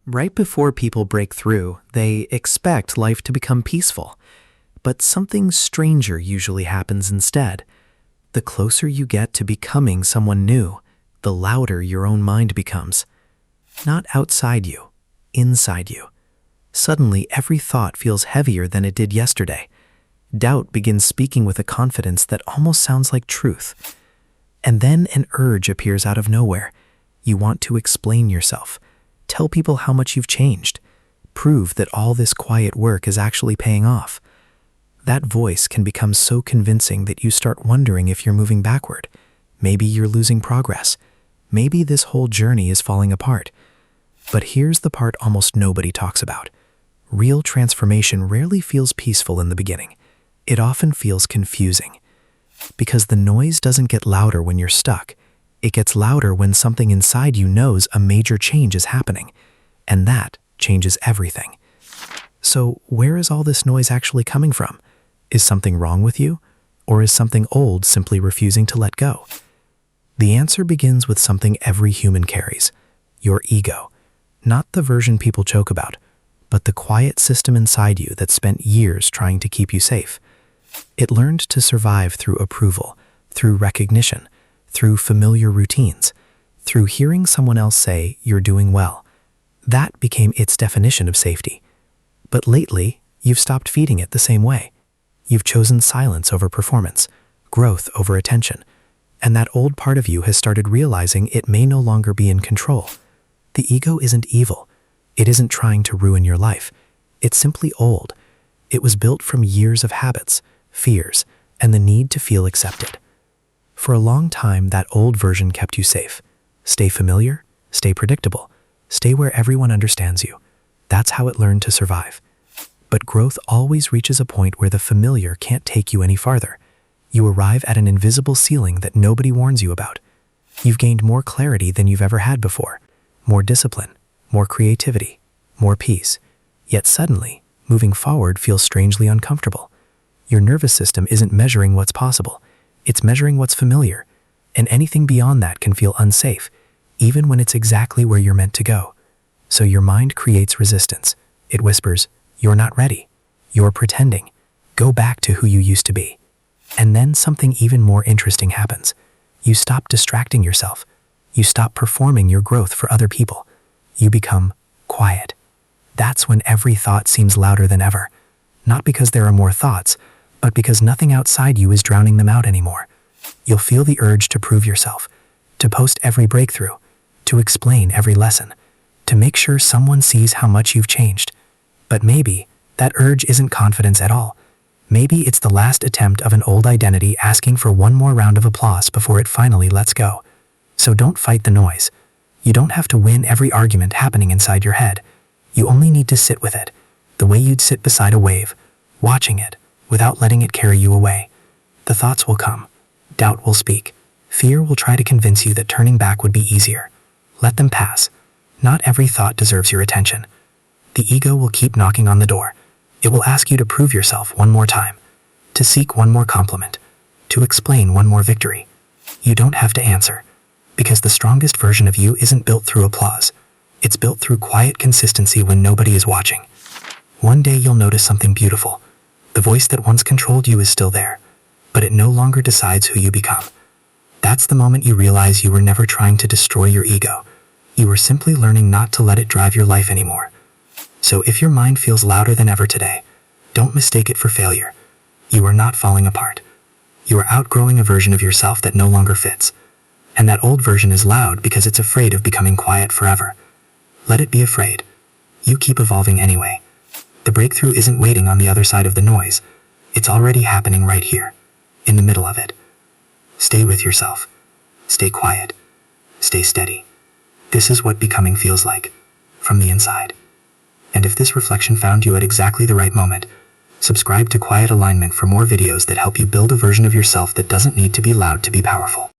Right before people break through, they expect life to become peaceful. But something stranger usually happens instead. The closer you get to becoming someone new, the louder your own mind becomes. Not outside you, inside you. Suddenly, every thought feels heavier than it did yesterday. Doubt begins speaking with a confidence that almost sounds like truth. And then an urge appears out of nowhere. You want to explain yourself. Tell people how much you've changed. Prove that all this quiet work is actually paying off. That voice can become so convincing that you start wondering if you're moving backward. Maybe you're losing progress. Maybe this whole journey is falling apart. But here's the part almost nobody talks about. Real transformation rarely feels peaceful in the beginning. It often feels confusing. Because the noise doesn't get louder when you're stuck. It gets louder when something inside you knows a major change is happening. And that changes everything. So where is all this noise actually coming from? Is something wrong with you? Or is something old simply refusing to let go? The answer begins with something every human carries. Your ego. Not the version people joke about, but the quiet system inside you that spent years trying to keep you safe. It learned to survive through approval, through recognition, through familiar routines, through hearing someone else say, "You're doing well." That became its definition of safety. But lately, you've stopped feeding it the same way. You've chosen silence over performance, growth over attention, and that old part of you has started realizing it may no longer be in control. The ego isn't evil. It isn't trying to ruin your life. It's simply old. It was built from years of habits, fears, and the need to feel accepted. For a long time, that old version kept you safe. Stay familiar, stay predictable, stay where everyone understands you. That's how it learned to survive. But growth always reaches a point where the familiar can't take you any farther. You arrive at an invisible ceiling that nobody warns you about. You've gained more clarity than you've ever had before, more discipline, more creativity, more peace. Yet suddenly, moving forward feels strangely uncomfortable. Your nervous system isn't measuring what's possible. It's measuring what's familiar, and anything beyond that can feel unsafe, even when it's exactly where you're meant to go. So your mind creates resistance. It whispers, "You're not ready. You're pretending. Go back to who you used to be." And then something even more interesting happens. You stop distracting yourself. You stop performing your growth for other people. You become quiet. That's when every thought seems louder than ever. Not because there are more thoughts, but because nothing outside you is drowning them out anymore. You'll feel the urge to prove yourself, to post every breakthrough, to explain every lesson, to make sure someone sees how much you've changed. But maybe that urge isn't confidence at all. Maybe it's the last attempt of an old identity asking for one more round of applause before it finally lets go. So don't fight the noise. You don't have to win every argument happening inside your head. You only need to sit with it, the way you'd sit beside a wave, watching it, without letting it carry you away. The thoughts will come. Doubt will speak. Fear will try to convince you that turning back would be easier. Let them pass. Not every thought deserves your attention. The ego will keep knocking on the door. It will ask you to prove yourself one more time, to seek one more compliment, to explain one more victory. You don't have to answer, because the strongest version of you isn't built through applause. It's built through quiet consistency when nobody is watching. One day you'll notice something beautiful. The voice that once controlled you is still there, but it no longer decides who you become. That's the moment you realize you were never trying to destroy your ego. You were simply learning not to let it drive your life anymore. So if your mind feels louder than ever today, don't mistake it for failure. You are not falling apart. You are outgrowing a version of yourself that no longer fits. And that old version is loud because it's afraid of becoming quiet forever. Let it be afraid. You keep evolving anyway. The breakthrough isn't waiting on the other side of the noise. It's already happening right here, in the middle of it. Stay with yourself. Stay quiet. Stay steady. This is what becoming feels like, from the inside. And if this reflection found you at exactly the right moment, subscribe to Quiet Alignment for more videos that help you build a version of yourself that doesn't need to be loud to be powerful.